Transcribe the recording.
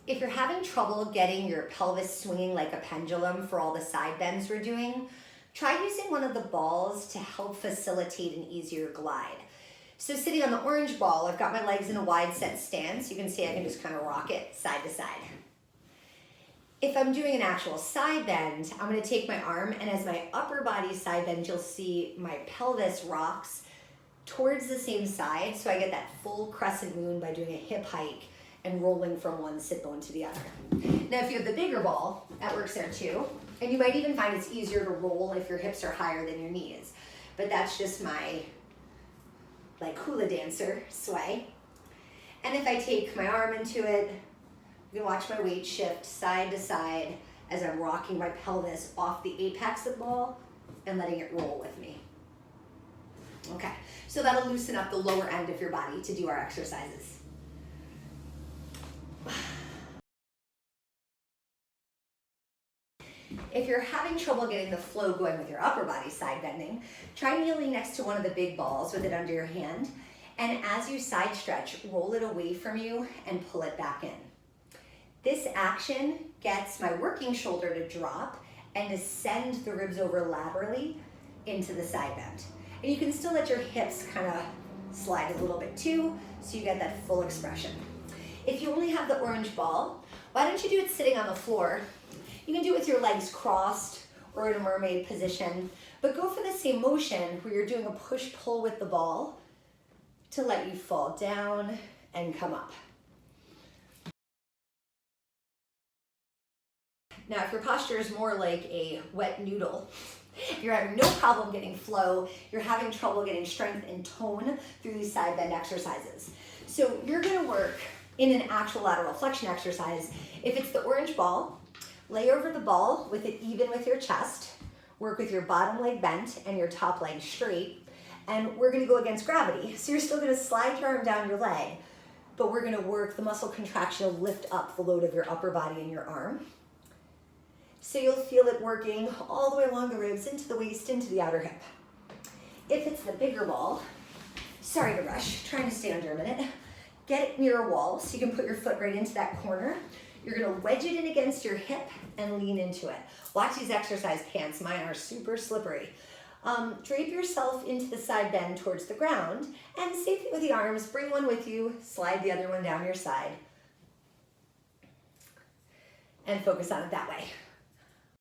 If you're having trouble getting your pelvis swinging like a pendulum for all the side bends we're doing, try using one of the balls to help facilitate an easier glide. So sitting on the orange ball, I've got my legs in a wide set stance. You can see I can just kind of rock it side to side. If I'm doing an actual side bend, I'm going to take my arm, and as my upper body side bends, you'll see my pelvis rocks towards the same side, so I get that full crescent moon by doing a hip hike and rolling from one sit bone to the other. Now, if you have the bigger ball, that works there too. And you might even find it's easier to roll if your hips are higher than your knees. But that's just my like hula dancer sway. And if I take my arm into it, you can watch my weight shift side to side as I'm rocking my pelvis off the apex of the ball and letting it roll with me. Okay, so that'll loosen up the lower end of your body to do our exercises. If you're having trouble getting the flow going with your upper body side bending, try kneeling next to one of the big balls with it under your hand, and as you side stretch, roll it away from you and pull it back in. This action gets my working shoulder to drop and to send the ribs over laterally into the side bend. And you can still let your hips kind of slide a little bit too, so you get that full expression. If you only have the orange ball, why don't you do it sitting on the floor? You can do it with your legs crossed or in a mermaid position, but go for the same motion where you're doing a push-pull with the ball to let you fall down and come up. Now, if your posture is more like a wet noodle, you're having no problem getting flow, you're having trouble getting strength and tone through these side bend exercises. So you're gonna work in an actual lateral flexion exercise. If it's the orange ball, lay over the ball with it even with your chest, work with your bottom leg bent and your top leg straight, and we're gonna go against gravity. So you're still gonna slide your arm down your leg, but we're gonna work the muscle contraction to lift up the load of your upper body and your arm. So you'll feel it working all the way along the ribs, into the waist, into the outer hip. If it's the bigger ball, sorry to rush, trying to stay under a minute, get it near a wall so you can put your foot right into that corner. You're gonna wedge it in against your hip and lean into it. Watch these exercise pants, mine are super slippery. Drape yourself into the side bend towards the ground, and same thing with the arms, bring one with you, slide the other one down your side, and focus on it that way.